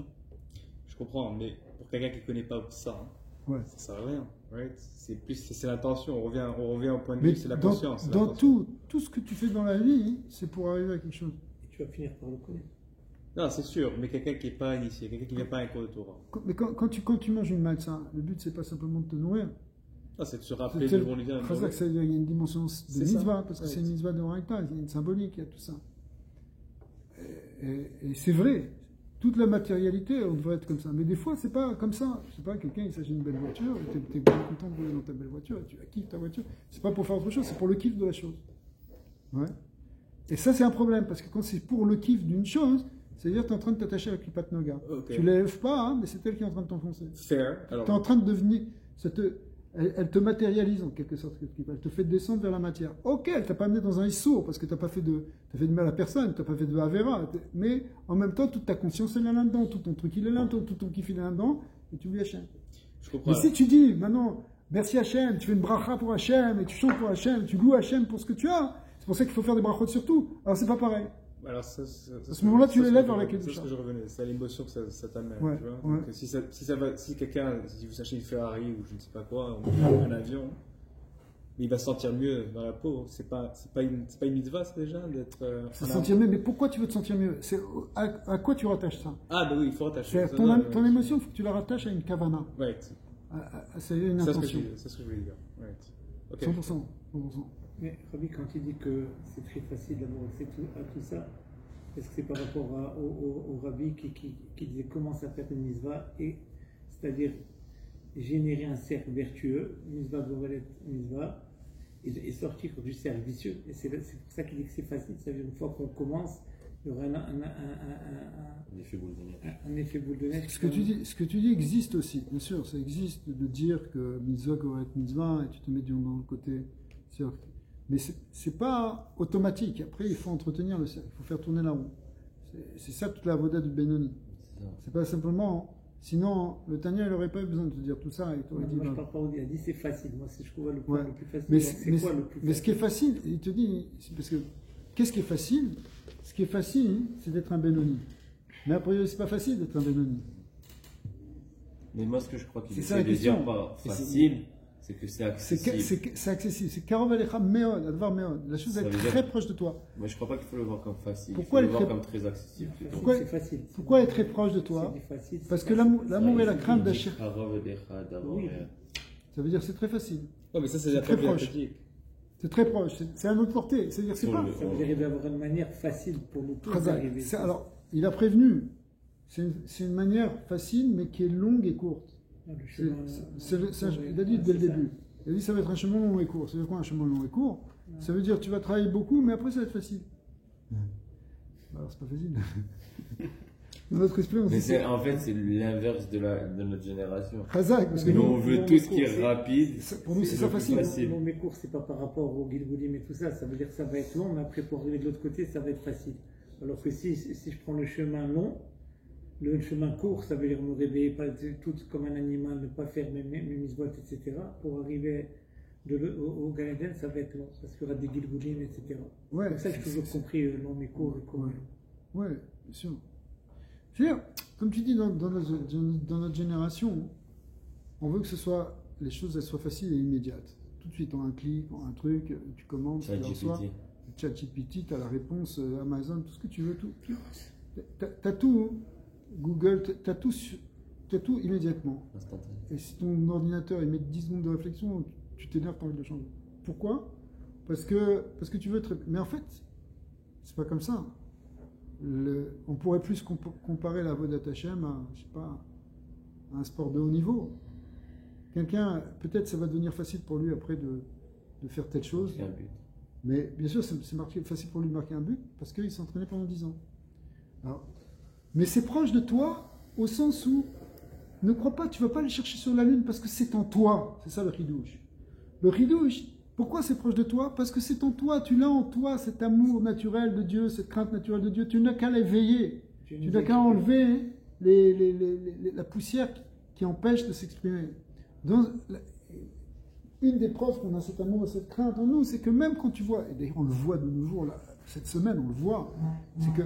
Je comprends, mais pour quelqu'un qui ne connaît pas ça, ouais. Ça ne sert à rien. Right? C'est l'intention, on revient au point de vue, c'est la conscience. Dans tout ce que tu fais dans la vie, c'est pour arriver à quelque chose. Et tu vas finir par le connaître. Non, c'est sûr, mais quelqu'un qui n'est pas initié, quelqu'un qui ne vient pas à un cours de Torah. Mais quand tu manges une matzah, le but c'est pas simplement de te nourrir. Ah, c'est de se rappeler de bon lien. C'est ça que il y a une dimension de mitzvah, parce que c'est une mitzvah de Horaïta, il y a une symbolique, il y a tout ça. Et c'est vrai, toute la matérialité, on devrait être comme ça. Mais des fois, c'est pas comme ça. Je sais pas, quelqu'un, il s'agit d'une belle voiture, tu es bien content de rouler dans ta belle voiture, et tu kiffes ta voiture. C'est pas pour faire autre chose, c'est pour le kiff de la chose. Ouais. Et ça, c'est un problème, parce que quand c'est pour le kiff d'une chose, c'est-à-dire que tu es en train de t'attacher avec Klipat Noga. Okay. Tu ne l'élèves pas, hein, mais c'est elle qui est en train de t'enfoncer. Fair. Tu es en train de devenir... Elle te matérialise en quelque sorte, elle te fait descendre vers la matière. Ok, elle t'a pas amené dans un issour parce que tu n'as pas fait de mal à personne, tu n'as pas fait de Avera, mais en même temps, toute ta conscience elle est là-dedans, tout ton truc il est là, tout ton kiff il est là-dedans, et tu oublies Hachem. Je comprends. Mais si tu dis maintenant, merci Hachem, tu fais une bracha pour Hachem, et tu chantes pour Hachem, tu loues Hachem pour ce que tu as, c'est pour ça qu'il faut faire des brachot surtout. Alors c'est pas pareil. Alors, à ce moment-là, tu l'élèves vers la question. C'est ce que je revenais, c'est l'émotion que ça t'amène. Ouais, tu vois. ouais. Donc, si quelqu'un, si vous achetez une Ferrari ou je ne sais pas quoi, ou un avion, il va se sentir mieux dans la peau. C'est pas une mitzvah, ça, déjà d'être. Se sentir mieux, mais pourquoi tu veux te sentir mieux? À quoi tu rattaches ça? Ah, bah oui, il faut rattacher. Ton émotion, il faut que tu la rattaches à une kavana. Right. C'est une intention. C'est ce que je voulais dire. Right. Okay. 100%. Mais Rabbi, quand il dit que c'est très facile d'avoir accès à tout ça, est-ce que c'est par rapport au Rabbi qui disait comment ça faire une mitzvah, c'est-à-dire générer un cercle vertueux, mitzvah, mitzvah, et sortir du cercle vicieux. Et c'est pour ça qu'il dit que c'est facile, c'est-à-dire une fois qu'on commence, il y aura un effet boule de neige. Un effet boule de neige. Ce que tu dis existe aussi, bien sûr, ça existe de dire que mitzvah doit être mitzvah et tu te mets dans le côté cercle. Mais c'est pas automatique. Après, il faut entretenir le cercle, il faut faire tourner la roue. C'est ça toute la voda du Benoni. C'est pas simplement. Sinon, le Tanya, il n'aurait pas eu besoin de te dire tout ça. Et moi, je ne parle pas où il a dit c'est facile. Moi, si je trouve le point le plus facile, mais c'est quoi le plus facile? Mais ce qui est facile, il te dit, parce que qu'est-ce qui est facile? Ce qui est facile, c'est d'être un Benoni. Mais a priori, c'est pas facile d'être un Benoni. Mais moi, ce que je crois qu'il C'est essaie ça la de question. dire par facile, c'est que c'est accessible. C'est accessible. C'est Karov Alecha Meod, Advar Meod. La chose Ça est veut très dire- proche de toi. Moi, je crois pas qu'il faut le voir comme facile. Pourquoi il il faut est le voir très- comme très accessible. plutôt. Pourquoi- C'est facile. Pourquoi elle est très proche de toi? C'est facile, c'est Parce que facile. l'amour et la Il crainte dit d'Hachem, Karov Elecha d'abord, Oui. ça veut dire que c'est très facile. Ouais, mais ça, c'est C'est la très première proche. pratique. C'est très proche. C'est à notre portée. C'est-à-dire, c'est Sur pas. le- Ça veut dire qu'il doit y avoir une manière facile pour nous tous Khazak. d'arriver. Alors, il a prévenu. C'est une manière facile, mais qui est longue et courte. Le C'est- chemin, il a dit dès le c'est ça. début. Il a dit ça va être un chemin long et court. Ça veut dire quoi un chemin long et court? Ça veut dire tu vas travailler beaucoup, mais après ça va être facile. Alors c'est pas facile. Dans notre esprit, on Mais se dit en fait, c'est l'inverse de notre génération. Khazak, parce que Nous, nous, on veut nous, tout on ce qui est court, rapide. pour nous, c'est ça le plus facile. facile. Non, mes cours, c'est pas par rapport au Gilgoulim et tout ça. Ça veut dire que ça va être long, mais après, pour arriver de l'autre côté, ça va être facile. Alors que si je prends le chemin long, le chemin court, ça veut dire me réveiller pas tout comme un animal, ne pas faire mes mitzvot, etc. Pour arriver au Gan Eden, ça va être long, parce qu'il y aura des Gilgoulim, etc. Ouais, C'est comme ça que j'ai toujours compris long, mes cours et cours. Ouais, bien sûr. C'est-à-dire, comme tu dis, dans notre génération, on veut que les choses elles soient faciles et immédiates. Tout de suite, en un clic, en un truc, tu commandes, tu le reçois. ChatGPT. ChatGPT, tu as la réponse, Amazon, tout ce que tu veux, tout. T'as tout, hein. Google, t'as tout immédiatement. Instantané. Et si ton ordinateur il met 10 secondes de réflexion, tu t'énerves, tu as envie de le changer. Pourquoi? Parce que tu veux être. Mais en fait, c'est pas comme ça. On pourrait plus comparer la Vodat Hashem à, je sais pas, à un sport de haut niveau. Quelqu'un, peut-être ça va devenir facile pour lui après de faire telle chose. C'est un but. Mais bien sûr, c'est facile pour lui de marquer un but parce qu'il s'entraînait pendant 10 ans. Alors, mais c'est proche de toi au sens où, ne crois pas, tu ne vas pas aller chercher sur la lune parce que c'est en toi. C'est ça le ridouche. Le ridouche, pourquoi c'est proche de toi? Parce que c'est en toi, tu l'as en toi, cet amour naturel de Dieu, cette crainte naturelle de Dieu. Tu n'as qu'à l'éveiller. Tu n'as qu'à enlever la poussière qui empêche de s'exprimer. Une des preuves qu'on a cet amour et cette crainte en nous, c'est que même quand tu vois, et d'ailleurs on le voit de nos jours, là, cette semaine on le voit, c'est que,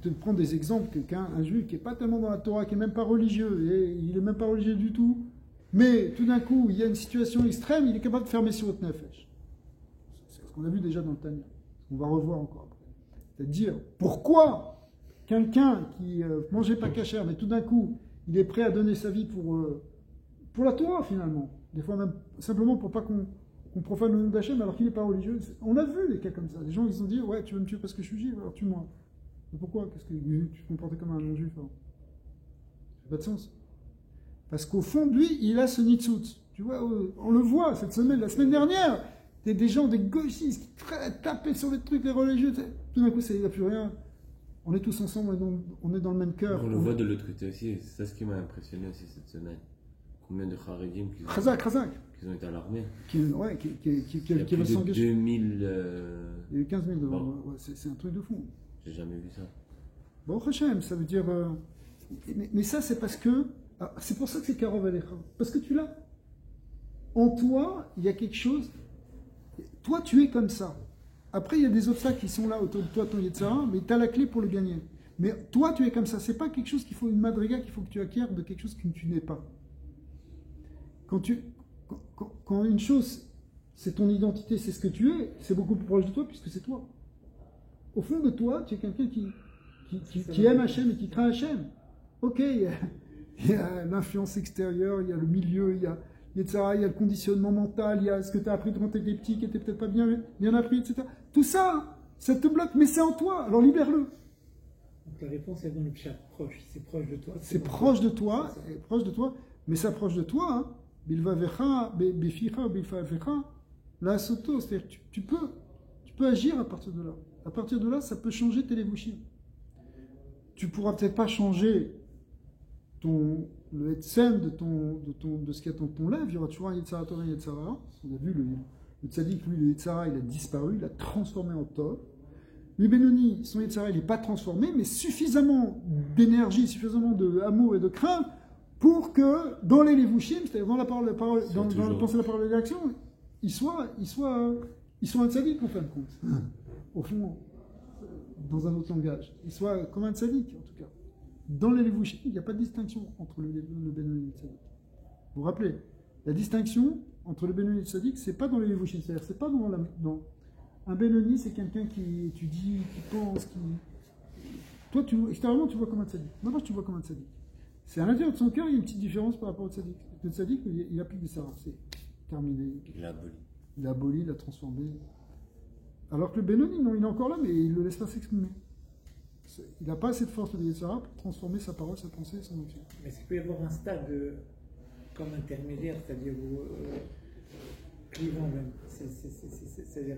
je te prends des exemples, quelqu'un, un juif qui n'est pas tellement dans la Torah, qui n'est même pas religieux, et il n'est même pas religieux du tout, mais tout d'un coup il y a une situation extrême, il est capable de faire Messirot Nefesh. C'est ce qu'on a vu déjà dans le Tanya, on va revoir encore après. C'est-à-dire, pourquoi quelqu'un qui mangeait pas cachère, mais tout d'un coup il est prêt à donner sa vie pour la Torah finalement. Des fois même simplement pour pas qu'on profane le nom d'Hachem alors qu'il n'est pas religieux. On a vu des cas comme ça. Des gens qui se sont dit ouais, tu veux me tuer parce que je suis juif, alors tue-moi. Mais pourquoi? Qu'est-ce que tu te comportais comme un non-juif? Ça n'a pas de sens. Parce qu'au fond de lui, il a ce nitzutz. Tu vois, on le voit cette semaine, la semaine dernière, des gens, des gauchistes qui tapaient sur les trucs, les religieux. Tout d'un coup, il n'y a plus rien. On est tous ensemble, on est dans le même cœur. On le voit de l'autre côté aussi. C'est ça ce qui m'a impressionné aussi cette semaine. Combien de Haredim qui ont été à l'armée. Qui Il y veulent a plus de s'engager. 2000... Il y a eu 15 000 devant. Bon. Ouais, c'est un truc de fou. J'ai jamais vu ça. Bon, Hachem, ça veut dire. Mais ça, c'est parce que. C'est pour ça que c'est Karov Alecha. Parce que tu l'as. En toi, il y a quelque chose. Toi, tu es comme ça. Après, il y a des obstacles qui sont là autour de toi, ton Yetzara, mais tu as la clé pour le gagner. Mais toi, tu es comme ça. C'est pas quelque chose qu'il faut, une madriga qu'il faut que tu acquières de quelque chose que tu n'es pas. Quand une chose, c'est ton identité, c'est ce que tu es, c'est beaucoup plus proche de toi puisque c'est toi. Au fond de toi, tu es quelqu'un qui aime Hachem et qui craint Hachem. Ok, il y a l'influence extérieure, il y a le milieu, il y a le conditionnement mental, il y a ce que tu as appris quand tu étais petit qui n'était peut-être pas bien appris, etc. Tout ça, ça te bloque, mais c'est en toi, alors libère-le. Donc la réponse est dans le chat, proche, c'est proche de toi. C'est proche de toi, mais ça proche de toi, hein. Bilvavecha, Beficha, Bilvavecha, la soto, c'est-à-dire que tu peux agir à partir de là. À partir de là, ça peut changer tes levushim. Tu pourras peut-être pas changer le etsem de ce qu'il y a dans ton lèvre, il y aura toujours un Yetzara Torah, un Yetzara Hara. On a vu Le tzaddik, lui, le Yetzara, il a disparu, il a transformé en Tov. Le Benoni, son Yetzara, il n'est pas transformé, mais suffisamment d'énergie, suffisamment d'amour et de crainte pour que dans les Levushim, c'est-à-dire dans la pensée de la parole et de l'action, il soit un tzaddik en fin de compte. Au fond, dans un autre langage. Il soit comme un tzaddik, en tout cas. Dans les Levushim, il n'y a pas de distinction entre le Benoni et le tzaddik. Vous vous rappelez, la distinction entre le Benoni et le tzaddik, c'est pas dans les Levushim, c'est-à-dire c'est pas dans un Benoni, c'est quelqu'un qui étudie, qui pense, qui... Toi, extérieurement, tu vois comme un tzaddik. Maintenant, tu vois comme un tzaddik. C'est à l'intérieur de son cœur, il y a une petite différence par rapport au tzaddik. Le tzaddik, il applique des sarafs, c'est terminé. Il a aboli. Il a aboli, il a transformé. Alors que le Benoni, non, il est encore là, mais il ne le laisse pas s'exprimer. Il n'a pas assez de force de Yetzara pour transformer sa parole, sa pensée, son action. Mais il peut y avoir un stade comme intermédiaire, c'est-à-dire clivant même. C'est-à-dire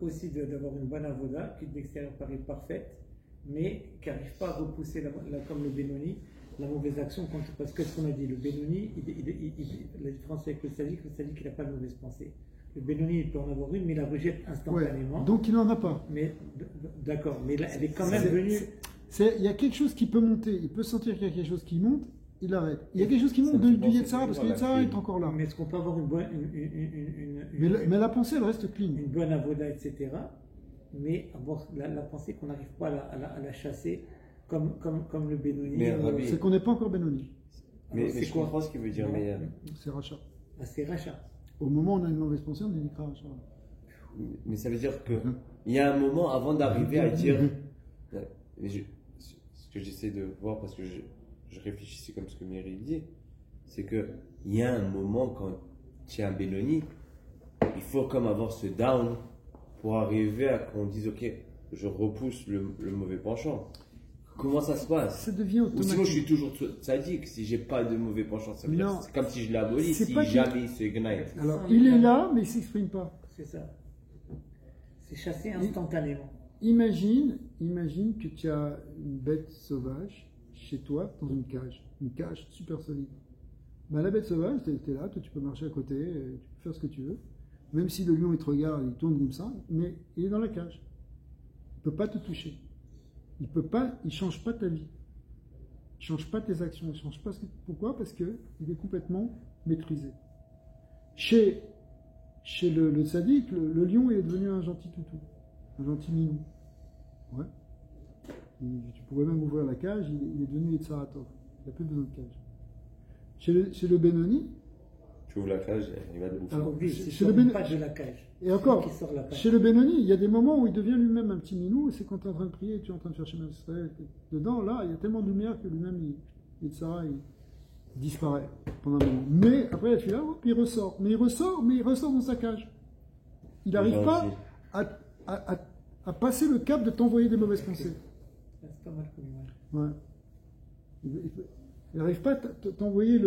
aussi d'avoir une bonne avoda qui de l'extérieur paraît parfaite, mais qui n'arrive pas à repousser, comme le Benoni, la mauvaise action. Parce que ce qu'on a dit, le Benoni, la différence avec le tzaddik il n'a pas de mauvaise pensée. Le Benoni, il peut en avoir une, mais il la rejette instantanément. Ouais, donc il n'en a pas. Mais d'accord, mais là, elle est quand même venue. Il y a quelque chose qui peut monter, il peut sentir qu'il y a quelque chose qui monte, il arrête. Il y a quelque chose qui monte du Yetzara, parce que le Yetzara est encore là. Mais est-ce qu'on peut avoir une bonne. Mais la pensée, elle reste clean. Une bonne avoda, etc. Mais avoir la pensée qu'on n'arrive pas à la chasser comme le Benoni. C'est qu'on n'est pas encore Benoni. Mais je comprends ce qu'il veut dire, mais. C'est rachat. C'est rachat. Au moment où on a une mauvaise pensée, on dit rachat. Mais ça veut dire qu'il y a un moment avant d'arriver à dire. Ce que j'essaie de voir, parce que je réfléchissais comme ce que Myri dit, c'est qu'il y a un moment quand tu es un Benoni, il faut comme avoir ce down pour arriver à qu'on dise ok, je repousse le mauvais penchant. Comment ça se passe? Ça devient automatique. Ou sinon je suis toujours sadique si j'ai pas de mauvais penchant. Ça veut dire, c'est comme si je l'abolis, si jamais il se ignite. Alors il est là, mais il ne s'exprime pas. C'est ça. C'est chassé instantanément. Imagine que tu as une bête sauvage chez toi dans une cage super solide. Ben, la bête sauvage, tu es là, toi tu peux marcher à côté, tu peux faire ce que tu veux. Même si le lion il te regarde, il tourne comme ça, mais il est dans la cage. Il ne peut pas te toucher. Il ne change pas ta vie. Il ne change pas tes actions. Il change pas pourquoi? Parce qu'il est complètement maîtrisé. Chez le tzaddik, le lion est devenu un gentil toutou, un gentil minou. Ouais. Tu pourrais même ouvrir la cage, il est devenu Yetzaratov. Il n'a plus besoin de cage. Chez le Benoni, tu ouvres la cage, il va te bouffer. Alors, pas de la cage. Et encore, chez le Benoni, il y a des moments où il devient lui-même un petit minou, et c'est quand tu es en train de prier, tu es en train de chercher Israël. Dedans, là, il y a tellement de lumière que lui-même, il disparaît pendant un moment. Mais après, il est là, puis il ressort. Mais il ressort dans sa cage. Il n'arrive pas à passer le cap de t'envoyer des mauvaises pensées. C'est pas mal comme image. Ouais. Il n'arrive pas à t'envoyer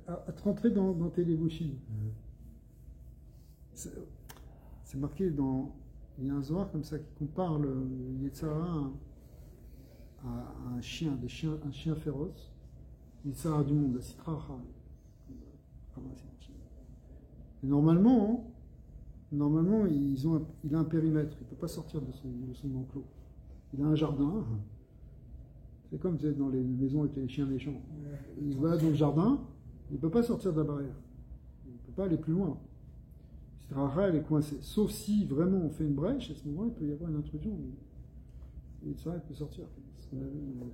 à te rentrer dans tes Levushim. C'est marqué il y a un Zohar comme ça qui compare le Yetzara à un chien, un chien féroce. Yetzara du monde, la Sitra Achar. Et normalement, il a un périmètre, il ne peut pas sortir de son enclos. Il a un jardin. C'est comme dans les maisons avec les chiens méchants. Il va dans le jardin, il ne peut pas sortir de la barrière. Il ne peut pas aller plus loin. Elle est coincée. Sauf si vraiment on fait une brèche, à ce moment-là, il peut y avoir une intrusion. Et ça, il peut sortir. Donc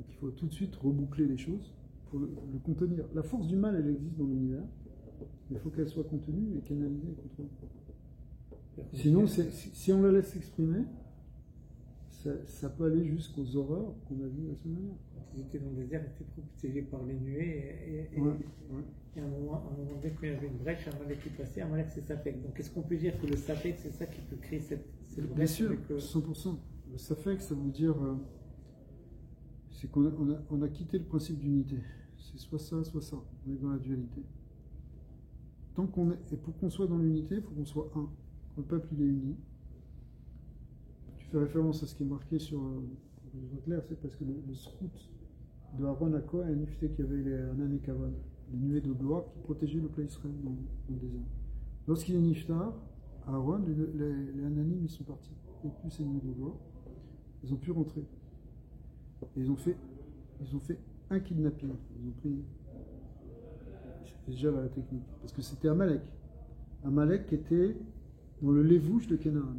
il faut tout de suite reboucler les choses pour le contenir. La force du mal, elle existe dans l'univers, mais il faut qu'elle soit contenue et canalisée et contrôlée. Sinon, si on la laisse s'exprimer, ça peut aller jusqu'aux horreurs qu'on a vues la semaine dernière. Ils étaient dans le désert, ils étaient protégés par les nuées. Et à un moment donné, quand il y avait une brèche, Amalek qui passait, Amalek c'est Safek. Donc est-ce qu'on peut dire que le Safek, c'est ça qui peut créer cette brèche? Bien sûr, 100%. Le Safek, ça veut dire c'est qu'on a quitté le principe d'unité. C'est soit ça, soit ça. On est dans la dualité. Et pour qu'on soit dans l'unité, il faut qu'on soit un. Quand le peuple il est uni. Tu fais référence à ce qui est marqué sur clair, c'est parce que le srout de Aaron à Cohen, tu sais qu'il y avait un Anékavon. les nuées de gloire qui protégeaient le peuple Israël dans le désert. Lorsqu'il est niftar, Aaron, les Ananim, ils sont partis. Et plus ces nuées de gloire, ils ont pu rentrer. Et ils ont fait un kidnapping. Ils ont pris déjà la technique. Parce que c'était Amalek. Amalek qui était dans le lévouche de Canaan.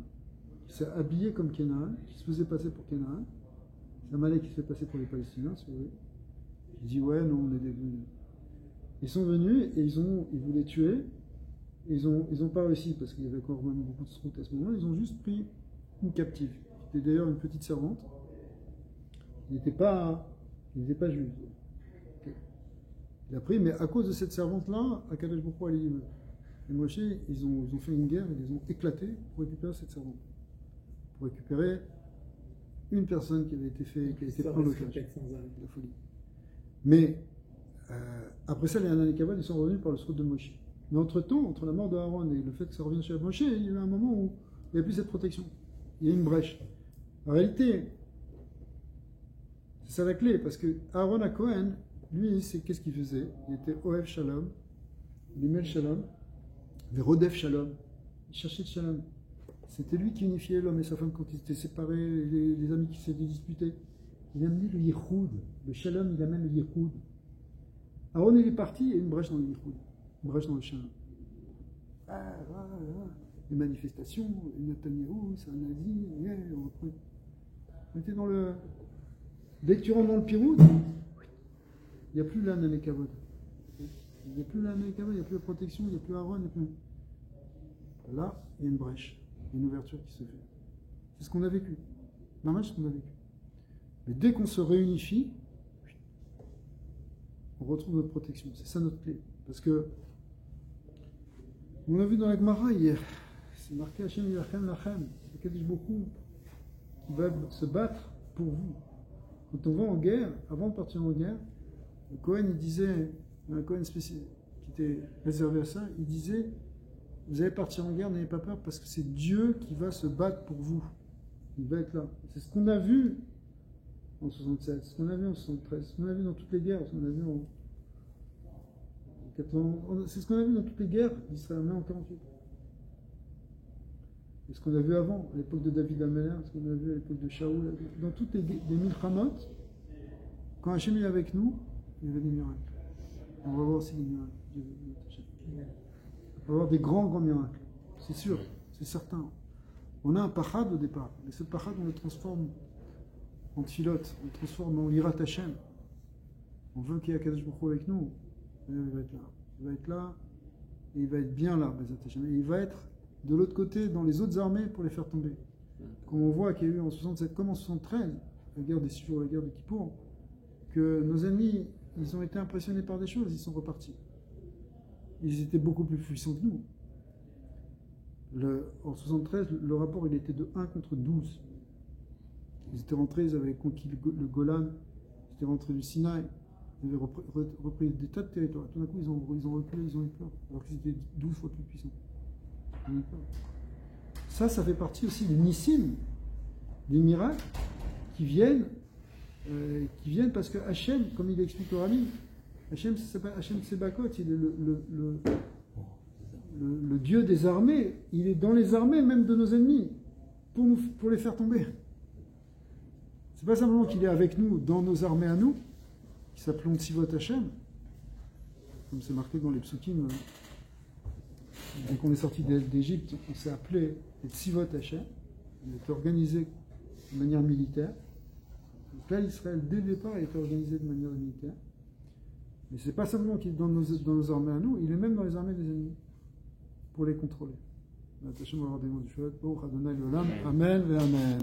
Qui s'est habillé comme Canaan, qui se faisait passer pour Canaan. C'est Amalek qui se fait passer pour les Palestiniens, si vous voulez. Il dit ouais, non, on est des. Ils sont venus et ils voulaient tuer. Et ils ont pas réussi parce qu'il y avait encore même beaucoup de routes à ce moment-là. Ils ont juste pris une captive. C'était d'ailleurs une petite servante. Il n'était pas juif. Il a pris, mais à cause de cette servante-là, Akadosh Baruch Hu et Moshe, ils ont fait une guerre, ils les ont éclatés pour récupérer cette servante. Pour récupérer une personne qui avait été prise en otage. La folie. Mais après ça, les Hanan et Kabbalah, ils sont revenus par le srout de Moshe. Mais entre-temps, entre la mort de Aaron et le fait que ça revienne chez Moshe, il y a eu un moment où il n'y a plus cette protection. Il y a une brèche. En réalité, c'est ça la clé, parce que Aaron à Cohen, lui, qu'est-ce qu'il faisait? Il était Oev Shalom, Limel Shalom, Verodef Shalom. Il cherchait le Shalom. C'était lui qui unifiait l'homme et sa femme quand ils étaient séparés, les amis qui s'étaient disputés. Il a amené le Yichud. Le Shalom, il amène le Yichud. Aaron, il est parti, il y a une brèche dans le Yichud. Une brèche dans le Shalom. Les manifestations, Netanyahou, c'est un nazi, on reprend. On était dans le. Dès que tu rentres dans le Piroud, il n'y a plus l'âne avec Kavod. Il n'y a plus l'âne avec Kavod, il n'y a plus de protection, il n'y a plus Aaron, il n'y a plus. Là, il y a une brèche, une ouverture qui se fait. C'est ce qu'on a vécu. Maman, c'est ce qu'on a vécu. Mais dès qu'on se réunifie, on retrouve notre protection. C'est ça notre clé. Parce que, on l'a vu dans la Gemara hier, c'est marqué Hachem Yilachem Lachem. C'est Kadosh Baruch qui va se battre pour vous. Quand on va en guerre, avant de partir en guerre, le Cohen, il disait, un Cohen spécial qui était réservé à ça, il disait, vous allez partir en guerre, n'ayez pas peur, parce que c'est Dieu qui va se battre pour vous. Il va être là. C'est ce qu'on a vu en 67, ce qu'on a vu en 73, ce qu'on a vu dans toutes les guerres, ce qu'on a vu en 80, c'est ce qu'on a vu dans toutes les guerres d'Israël, même en 48. Et ce qu'on a vu avant, à l'époque de David Ameller, ce qu'on a vu à l'époque de Shaoul, dans toutes les milchamot, quand Hachem est avec nous, il y avait des miracles. Et on va voir aussi des miracles. On va voir des grands miracles. C'est sûr, c'est certain. On a un pachad au départ, mais ce pachad, on le transforme en tfilote, on le transforme en irat Hachem. On veut qu'il y ait Akadosh Baruch Hu avec nous. Il va être là. Il va être là, et il va être bien là, et il va être de l'autre côté, dans les autres armées, pour les faire tomber. Comme on voit qu'il y a eu en 67 comme en 73, la guerre des 6 jours, la guerre de Kippour, que nos ennemis, ils ont été impressionnés par des choses, ils sont repartis. Ils étaient beaucoup plus puissants que nous. En 73, le rapport, il était de 1 contre 12. Ils étaient rentrés, ils avaient conquis le Golan, ils étaient rentrés du Sinaï, ils avaient repris des tas de territoires. Tout d'un coup, ils ont reculé, ils ont eu peur, alors qu'ils étaient 12 fois plus puissants. Ça fait partie aussi des nissim, des miracles qui viennent parce que Hachem, comme il explique au Rami, Hachem, ça s'appelle Hachem Tsebakot, il est le Dieu des armées, il est dans les armées même de nos ennemis, pour les faire tomber. C'est pas simplement qu'il est avec nous, dans nos armées à nous, qui s'appelons Tzivot Hachem, comme c'est marqué dans les psukim. Dès qu'on est sorti d'Égypte, on s'est appelé les Tzivot Hachem. On était organisé de manière militaire. Donc là, Israël, dès le départ, a été organisé de manière militaire. Mais ce n'est pas simplement qu'il est dans nos armées à nous, il est même dans les armées des ennemis, pour les contrôler. Hachem va avoir des mots du Shabbat. Amen et Amen.